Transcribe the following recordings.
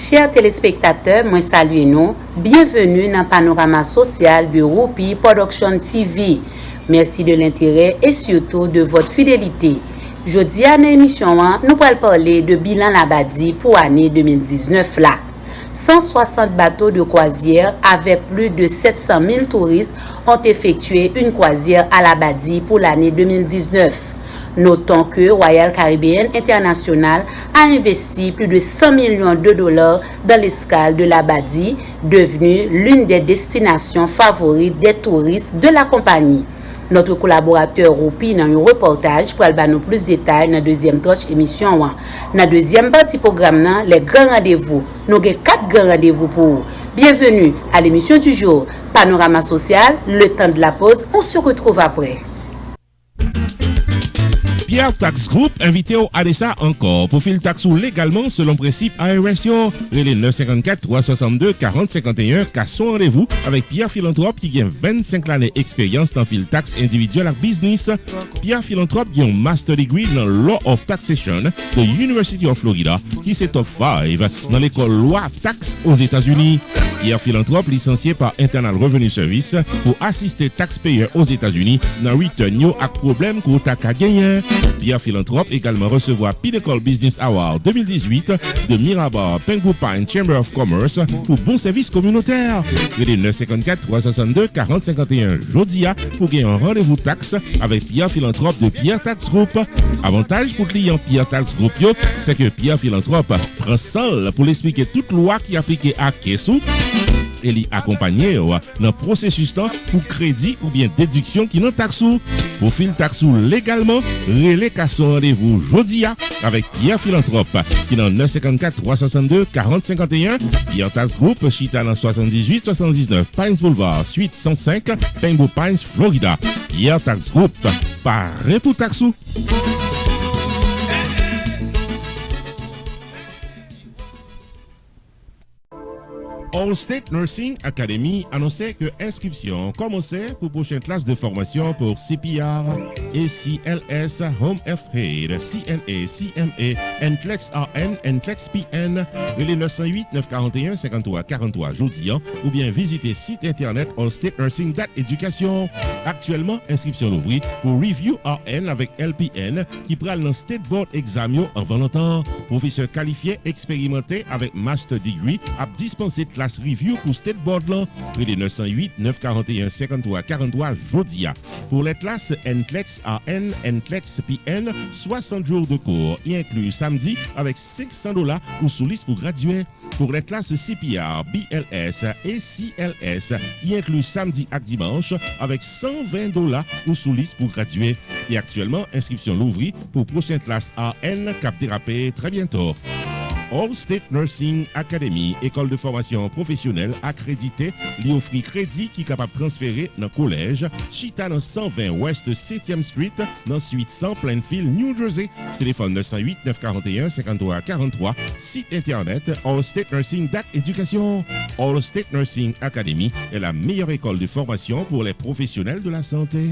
Chers téléspectateurs, moi salue nous. Bienvenue dans le panorama social de Roupi Production TV. Merci de l'intérêt et surtout de votre fidélité. Jeudi à l'émission, nous allons parler de bilan Labadie pour l'année 2019 là. 160 bateaux de croisière avec plus de 700 000 touristes ont effectué une croisière à Labadie pour l'année 2019. Notons que Royal Caribbean International a investi plus de 100 millions de dollars dans l'escale de Labadie, devenue l'une des destinations favorites des touristes de la compagnie. Notre collaborateur Roupi dans un reportage pour nous plus de détails dans la deuxième tranche émission. Dans la deuxième partie programme, les grands rendez-vous. Nous avons 4 grands rendez-vous pour vous. Bienvenue à l'émission du jour, Panorama Social, le temps de la pause. On se retrouve après. Pierre Tax Group invité au ADESA encore pour filer taxe légalement selon principe ARSO. Les 954 362 40 51 car son rendez-vous avec Pierre Philanthrope qui gagne 25 années d'expérience dans fil taxe individuel et business. Pierre Philanthrope qui a un master degree dans Law of Taxation de University of Florida qui s'est top 5 dans l'école loi taxe aux États-Unis. Pierre Philanthrope licencié par Internal Revenue Service pour assister taxpayers aux États-Unis dans return à problème qu'on t'a gagné. Pierre Philanthrope également recevoir Pinnacle Business Award 2018 de Mirabar Pengu Pine Chamber of Commerce pour bon service communautaire. Les 954 362 40 51 Jodia pour gagner un rendez-vous taxe avec Pierre Philanthrope de Pierre Tax Group. Avantage pour client Pierre Tax Group, c'est que Pierre Philanthrope prend seul pour l'expliquer toute loi qui applique à Kessou. Et l'y accompagner dans le processus pour crédit ou bien déduction qui n'ont taxou. Pour fil taxou légalement, relais qu'à son rendez-vous Jodia avec Pierre Philanthrope qui dans 954 362 40 51. Pierre Tax Group, Chita dans 78 79 Pines Boulevard, suite 105, Pengu Pines, Florida. Pierre Tax Group, paré pour taxou. All State Nursing Academy annonçait que inscription commençait pour prochaine classe de formation pour CPR, ACLS, Home Health Aid, CNA, CMA, NCLEX RN, NCLEX PN, les 908 941 53 43 jeudi ou bien visiter site internet allstatenursing.education. Actuellement, inscription l'ouvrir pour Review RN avec LPN qui prend le State Board Exam en Valentin. Professeur qualifié expérimenté avec Master Degree a dispensé classe review pour State Board là, les 908 941 53 43 Jodia. Pour les classes NCLEX RN, NCLEX PN, 60 jours de cours y inclus samedi avec $500 ou sous liste pour graduer. Pour les classes CPR, BLS et CLS, y inclut samedi et dimanche avec $120 ou sous liste pour graduer. Et actuellement, inscription l'ouvrie pour prochaine classe AN cap thérapie très bientôt. All State Nursing Academy, école de formation professionnelle accréditée, lui offre crédit qui est capable de transférer dans le collège, Chita dans 120 West 7e Street, dans suite 100 Plainfield, New Jersey. Téléphone 908 941 53 43, site internet allstatenursing.education. All State Nursing Academy est la meilleure école de formation pour les professionnels de la santé.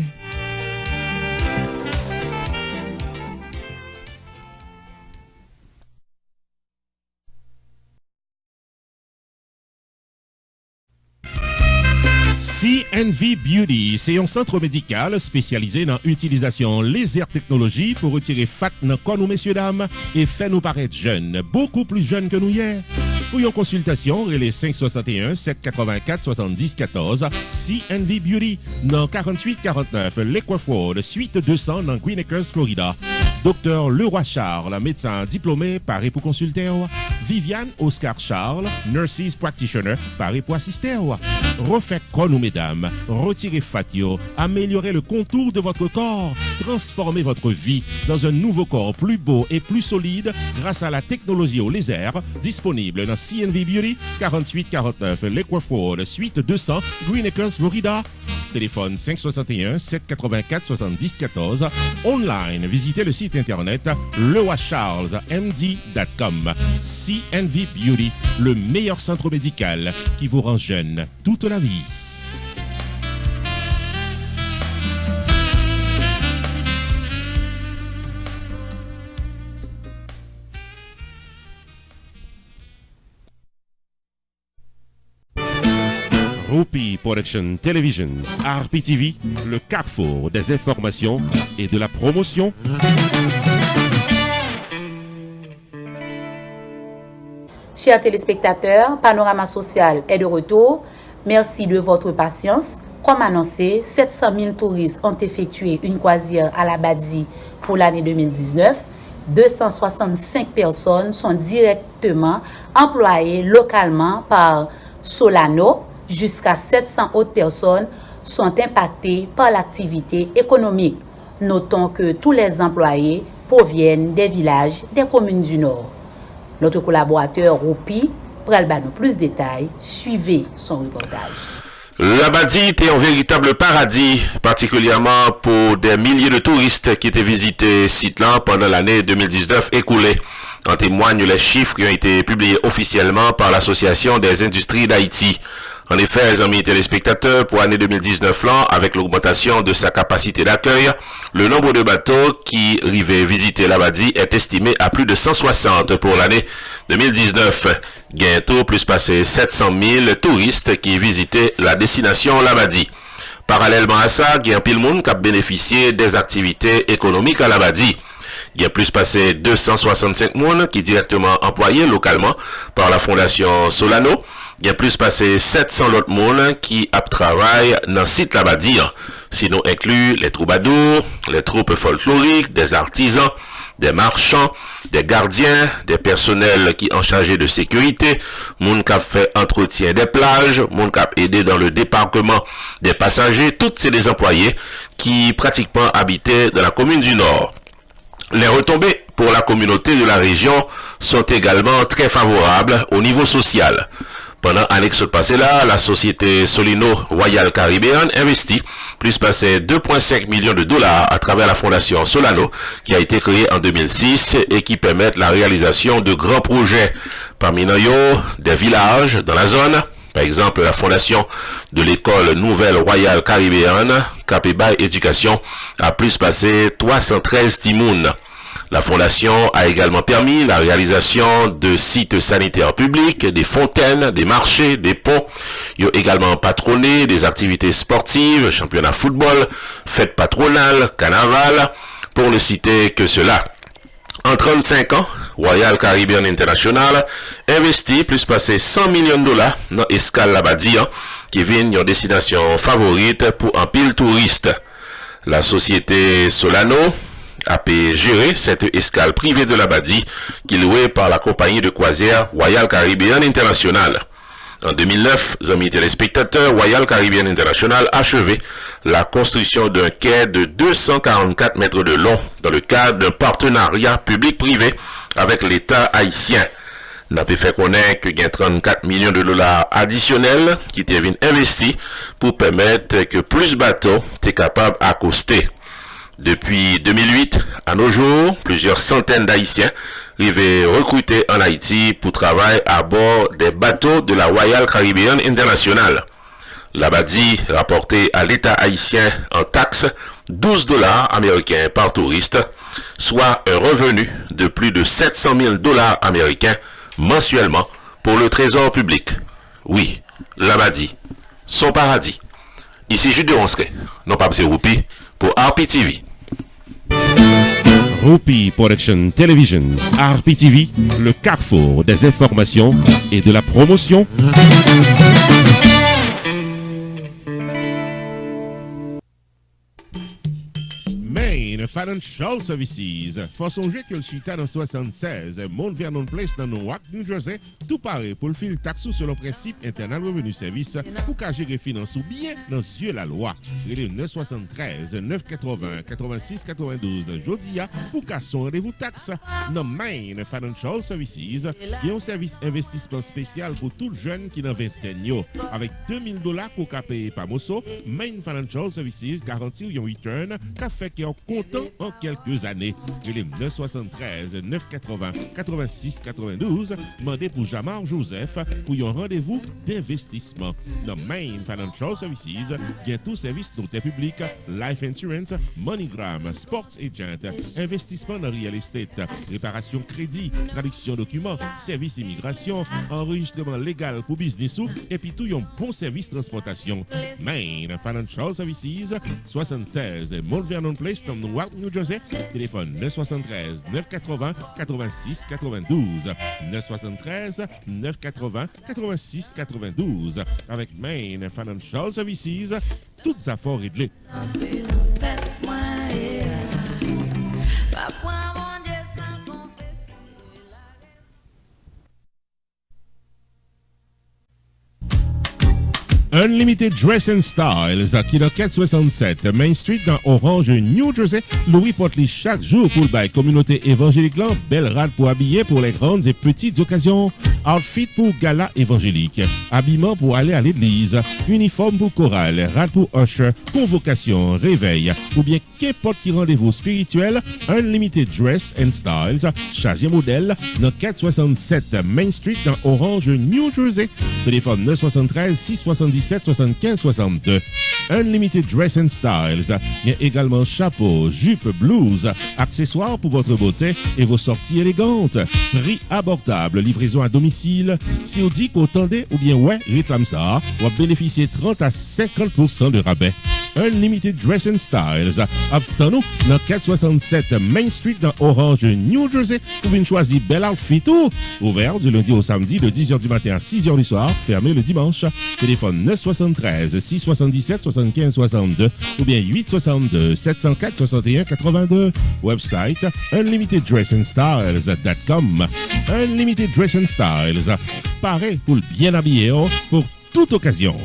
CNV Beauty, c'est un centre médical spécialisé dans l'utilisation laser technologie pour retirer fat dans corps nous messieurs dames et faire nous paraître jeunes, beaucoup plus jeunes que nous hier. Pour une consultation, relais 561 784 70 14 CNV Beauty dans 4849 Lakewood, suite 200 dans Green Acres, Florida. Docteur Leroy Charles, médecin diplômé, paré pour consulter. Viviane Oscar Charles, nurses practitioner, paré pour assister. Refait corps nous mesdames, retirez fatio, améliorez le contour de votre corps, transformez votre vie dans un nouveau corps plus beau et plus solide grâce à la technologie au laser disponible dans CNV Beauty 4849 Lakewood, suite 200 Green Acres, Florida. Téléphone 561 784 70 14. Online, visitez le site internet leroycharlesmd.com. CNV Beauty, le meilleur centre médical qui vous rend jeune toute la vie. Rupi Production Television, RPTV, le carrefour des informations et de la promotion. Chers téléspectateurs, Panorama Social est de retour. Merci de votre patience. Comme annoncé, 700 000 touristes ont effectué une croisière à l'Abadie pour l'année 2019. 265 personnes sont directement employées localement par Solano. Jusqu'à 700 autres personnes sont impactées par l'activité économique. Notons que tous les employés proviennent des villages des communes du Nord. Notre collaborateur Rupi pral ba nous plus de détails. Suivez son reportage. L'Abadie était un véritable paradis, particulièrement pour des milliers de touristes qui étaient visités site-là pendant l'année 2019 écoulée. En témoignent les chiffres qui ont été publiés officiellement par l'Association des industries d'Haïti. En effet, les amis téléspectateurs, pour l'année 2019, là, avec l'augmentation de sa capacité d'accueil, le nombre de bateaux qui arrivaient visiter l'Abadie est estimé à plus de 160 pour l'année 2019. Bientôt, plus passé 700 000 touristes qui visitaient la destination l'Abadie. Parallèlement à ça, il y a un pile monde qui a bénéficié des activités économiques à l'Abadie. Il y a plus passé 265 personnes qui directement employés localement par la Fondation Solano. Il y a plus passé 700 autres personnes qui travaillent dans le site l'Abadie. Sinon inclus les troubadours, les troupes folkloriques, des artisans, des marchands, des gardiens, des personnels qui ont chargé de sécurité, moun qui a fait entretien des plages, moun qui a aidé dans le débarquement des passagers, tous ces des employés qui pratiquement habitaient dans la commune du Nord. Les retombées pour la communauté de la région sont également très favorables au niveau social. Pendant l'année passée là, la société Solino Royal Caribbean investit plus passé 2,5 millions de dollars à travers la fondation Solano qui a été créée en 2006 et qui permet la réalisation de grands projets. Parmi eux, des villages dans la zone. Par exemple, la fondation de l'école Nouvelle Royal Caribbean, Capébay Éducation, a plus passé 313 timounes. La fondation a également permis la réalisation de sites sanitaires publics, des fontaines, des marchés, des ponts. Il y a également patronné des activités sportives, championnat football, fêtes patronales, carnaval, pour ne citer que cela. En 35 ans, Royal Caribbean International investit plus passé 100 millions de dollars dans Escale l'Abadie, qui vient une destination favorite pour un pile touriste. La société Solano a géré cette escale privée de l'Abadie qui est louée par la compagnie de croisière Royal Caribbean International. En 2009, amis téléspectateurs, Royal Caribbean International a achevé la construction d'un quai de 244 mètres de long dans le cadre d'un partenariat public-privé avec l'État haïtien. N'a pas fait connaître qu'il y a 34 millions de dollars additionnels qui étaient investis pour permettre que plus de bateaux soient capables d'accoster. Depuis 2008 à nos jours, plusieurs centaines d'Haïtiens arrivent recrutés en Haïti pour travailler à bord des bateaux de la Royal Caribbean International. L'Abadie rapportait à l'État haïtien en taxes 12 dollars américains par touriste, soit un revenu de plus de 700 000 dollars américains mensuellement pour le trésor public. Oui, l'Abadie, son paradis. Ici Jude de Ronskay, non pas c'est Rupi, pour RPTV. Rupi Production Television, RPTV, le carrefour des informations et de la promotion. Main Financial Services. Faut songer que le suite dans 76, Mount Vernon Place dans Newark, New Jersey, tout paraît pour le fil taxe sur le principe internal revenu service pour qu'à gérer finance ou bien dans yeux la loi. Le 973 980 86 92 Jodia pour qu'à son rendez-vous taxe. Dans Main Financial Services, il y a un service investissement spécial pour tout jeune qui dans vingtaine avec $2000 pour qu'à payer par Mosso. Main Financial Services garantit un return qu'a fait que clients contents en quelques années. Les 973 980 86 92, demandez pour Jamar Joseph pour un rendez-vous d'investissement. Dans Main Financial Services, il y a tout service notaire public, life insurance, MoneyGram, sports agent, investissement dans real estate, réparation crédit, traduction documents, service immigration, enregistrement légal pour business et puis tout un bon service transportation. Main Financial Services, 76 Mount Vernon Place, dans Newark, New Jersey. Téléphone 973 980 86 92. 973 980 86 92. Avec Main Financial Services, toutes affaires réglées. Unlimited Dress and Styles, qui dans 467 Main Street dans Orange, New Jersey, nous reporte chaque jour pour le bail communauté évangélique là, belle rade pour habiller pour les grandes et petites occasions, outfit pour gala évangélique, habillement pour aller à l'église, uniforme pour chorale, rade pour usher, convocation, réveil, ou bien qu'importe qui rendez-vous spirituel, Unlimited Dress and Styles, chargé modèle dans 467 Main Street dans Orange, New Jersey, téléphone 973 677 75 62. Unlimited Dress and Styles. Il y a également chapeau, jupe, blouse, accessoires pour votre beauté et vos sorties élégantes. Prix abordable, livraison à domicile. Si on dit qu'on tendait ou bien ouais, réclame ça, on va bénéficier 30 à 50% de rabais. Unlimited Dress and Styles. Obtenons dans 467 Main Street dans Orange, New Jersey. Vous pouvez choisir bel outfit tout. Ouvert du lundi au samedi de 10h du matin à 6h du soir. Fermé le dimanche. Téléphone 973 677 75 62 ou bien 862 704 61 82. Website unlimiteddressandstyles.com. Unlimited Dress and Styles. Pareil pour le bien habillé pour toute occasion.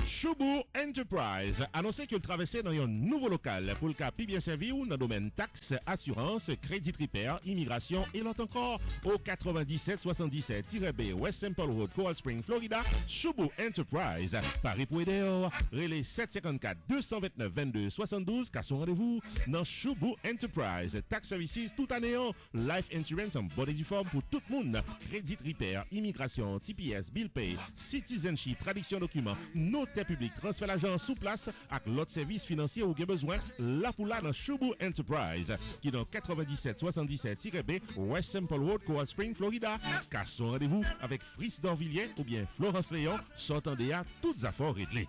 Choubourg Enterprise annoncé qu'il traversait dans un nouveau local pour le cas plus bien servi ou dans le domaine taxes, assurance, crédit repair, immigration et l'autre encore au 9777-B West Temple Road, Coral Spring, Florida. Choubourg Enterprise, Paris pour aider, relais 754 229 22 72 car son rendez-vous dans Choubourg Enterprise. Tax services tout année, life insurance en bonne et due forme pour tout le monde, crédit repair, immigration, TPS, bill pay, citizenship, traduction documents, notaire public, transfert l'argent sous place avec l'autre service financier ou besoin, là pour là dans Choubourg Enterprise, qui est dans 9777-B West Temple Road, Coral Spring, Florida. Car son rendez-vous avec Fritz Dorvilliers ou bien Florence Léon, sortant à toutes affaires réglées.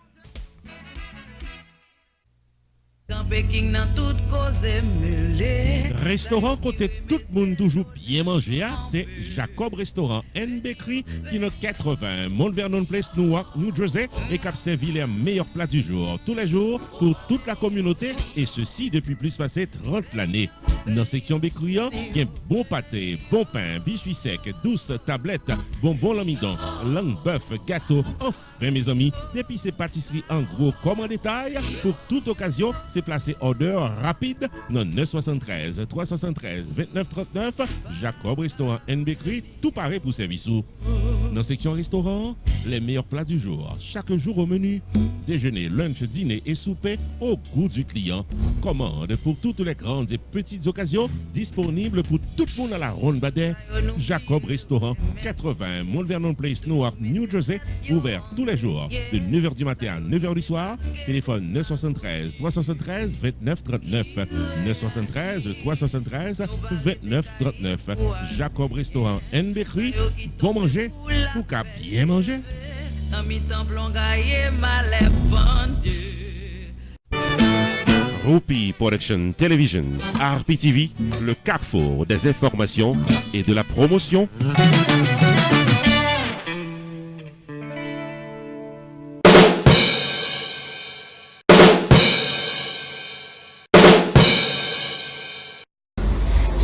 Restaurant côté tout le monde toujours bien manger, c'est Jacob Restaurant and Bakery qui est dans 80 Mount Vernon Place, Newark, New Jersey et qui a servi les meilleurs plats du jour tous les jours pour toute la communauté et ceci depuis plus passé 30 l'année. Dans la section bakery, il y a bon pâté, bon pain, biscuits secs, douces tablettes, bonbons l'amidon, langue bœuf, gâteau. Enfin mes amis, depuis ces pâtisseries en gros comme en détail, pour toute occasion, c'est placé order rapide dans 973 373 29 39 Jacob Restaurant and Bakery, tout pareil pour service. Dans la section restaurant, les meilleurs plats du jour, chaque jour au menu, déjeuner, lunch, dîner et souper au goût du client. Commande pour toutes les grandes et petites occasions, disponible pour tout le monde à la Ronde Badet. Jacob Restaurant, 80 Mount Vernon Place, Newark, New Jersey, ouvert tous les jours de 9h du matin à 9h du soir. Téléphone 973 373 29 39 973 373 29 39. Jacob Restaurant and Bakery, bon manger pour qu'à bien manger. Rupi Production Television, RPTV, le carrefour des informations et de la promotion.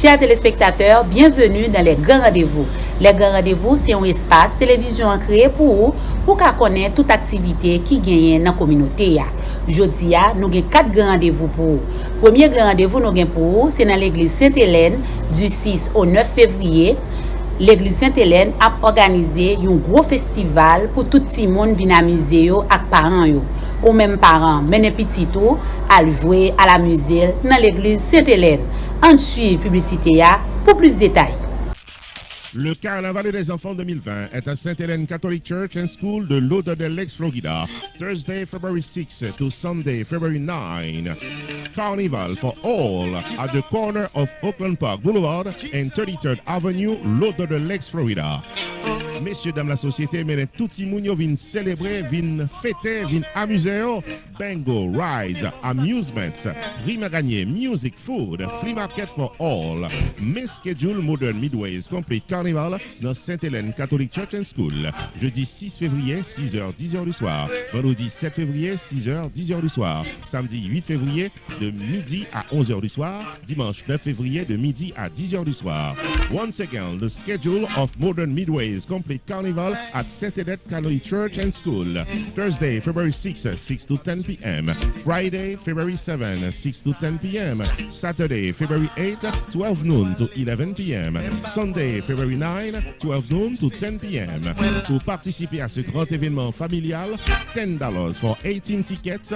Chers téléspectateurs, bienvenue dans les grands rendez-vous. Les grands rendez-vous, c'est un espace télévision créé pour connaître toute activité qui gagne dans la communauté. Aujourd'hui, nous avons 4 grands rendez-vous pour vous. Premier grand rendez-vous, nous avons pour c'est dans l'église Sainte-Hélène du 6 au 9 février l'église Sainte-Hélène a organisé un gros festival pour tout le monde venir amuser yo ak parents yo. Ou même parents, mener petit tout à jouer à la musique dans l'église Sainte-Hélène. On suit publicité pour plus de détails. Le Carnaval des enfants 2020 est à St. Helens Catholic Church and School de Lauderdale Lakes, Florida, Thursday, February 6 to Sunday, February 9. Carnival for all at the corner of Oakland Park Boulevard and 33rd Avenue, Lauderdale Lakes, Florida. Messieurs, dames, la société, mais tout le monde vient célébrer, vient fêter, vient amuser. Bingo, rides, amusements, prix à gagner, music, food, flea market for all. Miss Schedule Modern Midways Complete Carnival dans St. Helens Catholic Church and School. Jeudi 6 février, 6h, 10h du soir. Vendredi 7 février, 6h, 10h du soir. Samedi 8 février, de midi à 11h du soir. Dimanche 9 février, de midi à 10h du soir. Once again, the schedule of Modern Midways Complete Carnival at St. Helens Catholic Church and School. Thursday, February 6, 6 to 10 p.m. Friday, February 7, 6 to 10 p.m. Saturday, February 8, 12 noon to 11 p.m. Sunday, February 9, 12 noon to 10 p.m. Pour participer à ce grand événement familial, $10 for 18 tickets.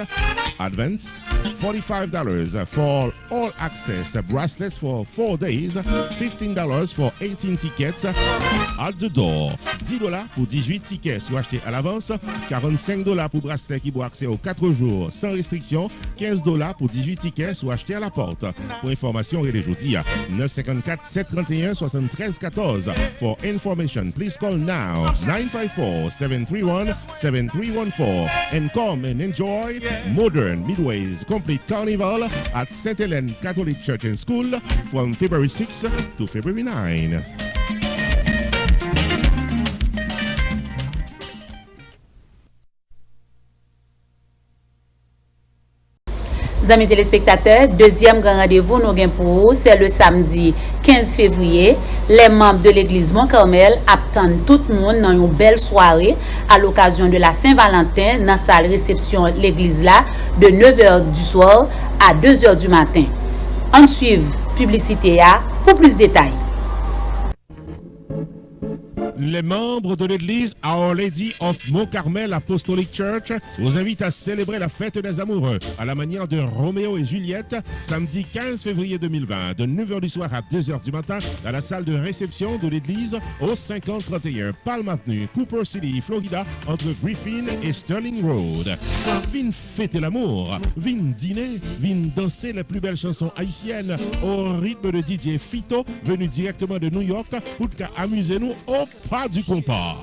Advance, $45 for all access bracelets for 4 days. $15 for 18 tickets. At the door, $10 pour 18 tickets soit achetés à l'avance, $45 pour bracelet qui boit accès aux 4 jours sans restriction, $15 pour 18 tickets soit achetés à la porte. Pour information, relais à 954 731 73 14. For information, please call now 954-731-7314 and come and enjoy Modern Midways Complete Carnival at St. Helens Catholic Church and School from February 6 to February 9. Amis téléspectateurs, deuxième grand rendez-vous nous gain pour vous, c'est le samedi 15 février. Les membres de l'église Mont-Carmel attendent tout le monde dans une belle soirée à l'occasion de la Saint-Valentin dans la salle réception l'église là de 9h du soir à 2h du matin. On suit publicité pour plus de détails. Les membres de l'église Our Lady of Mont Carmel Apostolic Church vous invitent à célébrer la fête des amoureux à la manière de Roméo et Juliette, samedi 15 février 2020, de 9h du soir à 2h du matin, dans la salle de réception de l'église au 5031 Palm Avenue, Cooper City, Florida, entre Griffin et Sterling Road. Viens fêter l'amour, viens dîner, viens danser les plus belles chansons haïtiennes au rythme de DJ Fito, venu directement de New York, pour amuser-nous au pas du compas.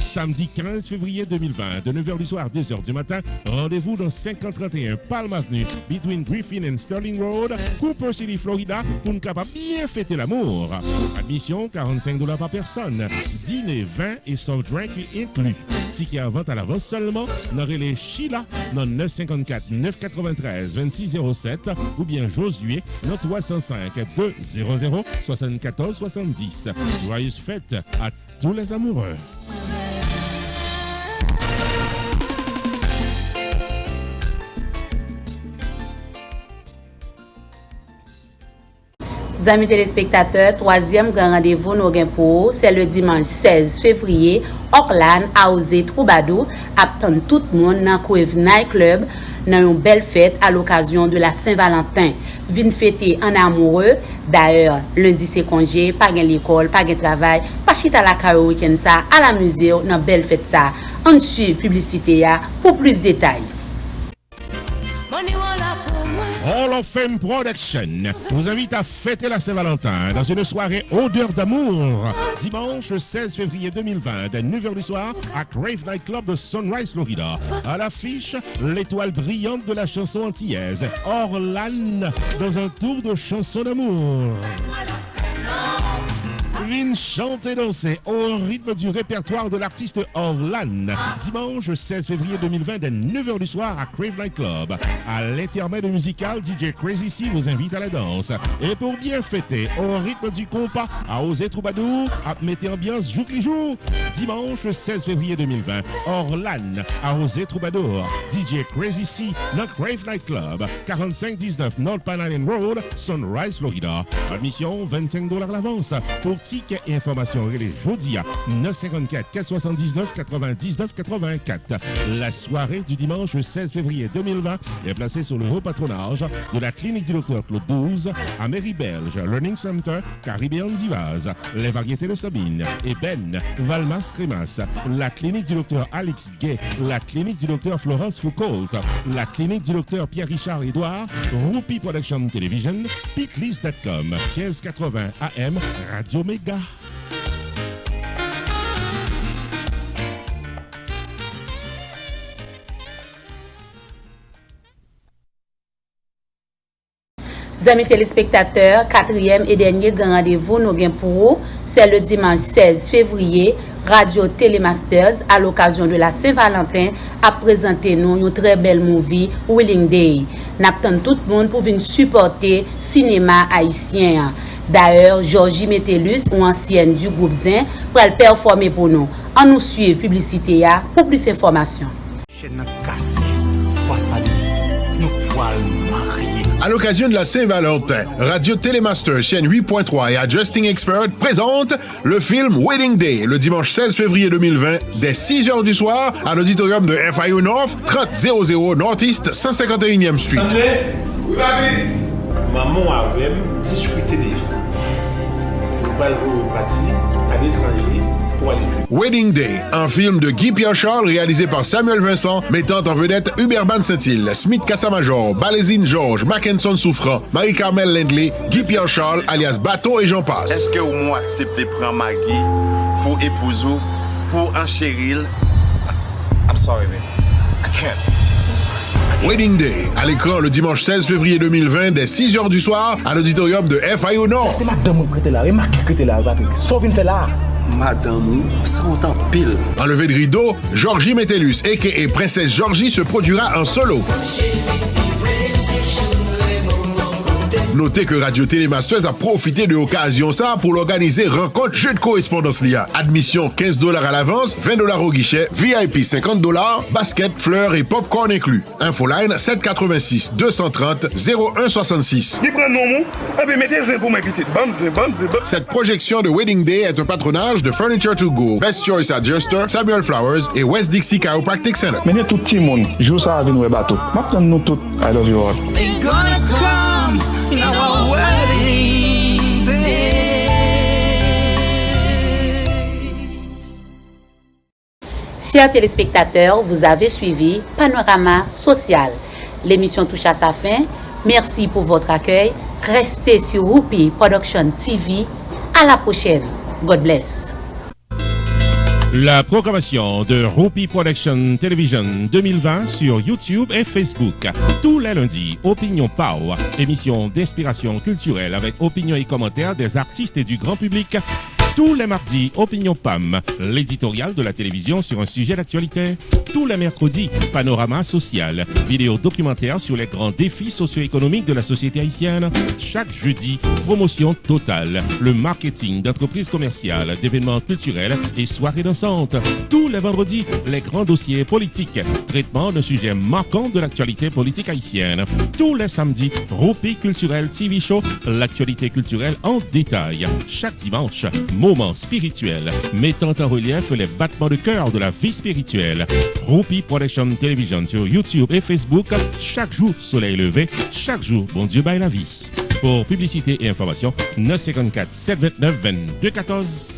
Samedi 15 février 2020, de 9h du soir à 2h du matin, rendez-vous dans 5031 Palm Avenue, between Griffin and Sterling Road, Cooper City, Florida, pour nous capable bien fêter l'amour. Admission $45 par personne. Dîner, vin et soft drink inclus. Ticket à vente à l'avance seulement dans les Sheila dans 954 993 2607 ou bien Josué dans 305 200 74 70. Joyeuse fête à tous les amoureux. Amis téléspectateurs, troisième grand rendez-vous nous gain pour c'est le dimanche 16 février, Oakland House Troubadour attend tout le monde dans Crave Night Club dans une belle fête à l'occasion de la Saint-Valentin. Vin fêter en amoureux. D'ailleurs, lundi c'est congé, pas gain l'école, pas gain travail, pas chita la caille week-end ça, à la musée dans belle fête ça. On suit publicité pour plus de détails. Hall of Fame Production vous invite à fêter la Saint-Valentin dans une soirée odeur d'amour. Dimanche 16 février 2020, dès 9h du soir, à Crave Night Club de Sunrise, Florida. À l'affiche, l'étoile brillante de la chanson antillaise, Orlan, dans un tour de chansons d'amour. Vin chanter et danser au rythme du répertoire de l'artiste Orlan. Dimanche 16 février 2020 dès 9h du soir à Crave Night Club. À l'intermède musical, DJ Crazy C vous invite à la danse. Et pour bien fêter au rythme du compas à Osé Troubadour, à mettre ambiance jour les jours. Dimanche 16 février 2020, Orlan à Osé Troubadour. DJ Crazy C dans Crave Night Club, 4519 North Pine Island Road, Sunrise, Florida. Admission $25 à l'avance. Pour tickets et informations relais Jodia 954 479 99 84. La soirée du dimanche 16 février 2020 est placée sous le haut patronage de la clinique du docteur Claude 12 à Mairie-Belge, Learning Center, Caribbean Divas, les variétés de Sabine et Ben, Valmas Crémas, la clinique du docteur Alex Gay, la clinique du docteur Florence Foucault, la clinique du docteur Pierre-Richard Édouard, Roupi Production Television, Pitlist.com, 1580 AM, Radio Méga. Amis téléspectateurs, 4e et dernier grand rendez-vous nous gain pour vous, c'est le dimanche 16 février, Radio Télémasters à l'occasion de la Saint-Valentin a présenté nous une très belle movie Wedding Day. N'attend tout le monde pour venir supporter cinéma haïtien. D'ailleurs, Georgie Metellus, ou ancienne du groupe Zin, pour le performer pour nous. En nous suivre publicité pour plus d'informations. À l'occasion de la Saint-Valentin, Radio Télémaster, chaîne 8.3 et Adjusting Expert présente le film Wedding Day le dimanche 16 février 2020 dès 6h du soir à l'auditorium de FIU North, 3000 Northeast 151e Street. Oui, papi. Maman avait discuté déjà. Nous allons partir à l'étranger pour aller. Wedding Day, un film de Guy Pierre-Charles réalisé par Samuel Vincent, mettant en vedette Hubert Saint-Île, Smith Cassamajor, Balésine Georges, Mackinson Souffrant, Marie-Carmel Lindley, Guy Pierre-Charles, alias Bateau et j'en passe. Est-ce que vous acceptez de prendre Maggie pour épouser, pour enchérir? I'm sorry, man. I can't. Wedding Day, à l'écran le dimanche 16 février 2020 dès 6h du soir à l'auditorium de FIU Nord. C'est madame qui était là, et Marc qui était là, sauf une fait là. Madame, ça entend pile. Enlevé de rideau, Georgie Metellus, a.k.a. Princesse Georgie, se produira en solo. Notez que Radio Télémasters a profité de l'occasion ça pour l'organiser rencontre jeu de correspondance l'IA. Admission $15 à l'avance, $20 au guichet, VIP $50, basket, fleurs et popcorn inclus. Infoline 786 230 0166. Cette projection de Wedding Day est un patronage de Furniture to Go, Best Choice Adjuster, Samuel Flowers et West Dixie Chiropractic Center. Mais tout petit monde, joue ça avec nous bateau. Maintenant nous tous, I love you all. In our wedding day. Chers téléspectateurs, vous avez suivi Panorama Social. L'émission touche à sa fin. Merci pour votre accueil. Restez sur Roupi Production TV. À la prochaine. God bless. La programmation de Roupi Production Television 2020 sur YouTube et Facebook. Tous les lundis, Opinion Power, émission d'inspiration culturelle avec opinions et commentaires des artistes et du grand public. Tous les mardis, Opinion PAM, l'éditorial de la télévision sur un sujet d'actualité. Tous les mercredis, Panorama Social, vidéo documentaire sur les grands défis socio-économiques de la société haïtienne. Chaque jeudi, promotion totale, le marketing d'entreprises commerciales, d'événements culturels et soirées dansantes. Tous les vendredis, les grands dossiers politiques, traitement de sujets marquants de l'actualité politique haïtienne. Tous les samedis, Roupi Culturel TV Show, l'actualité culturelle en détail. Chaque dimanche, moment spirituel, mettant en relief les battements de cœur de la vie spirituelle. Roupi Production Television sur YouTube et Facebook, chaque jour soleil levé, chaque jour bon Dieu baille la vie. Pour publicité et information, 954 729 22 14.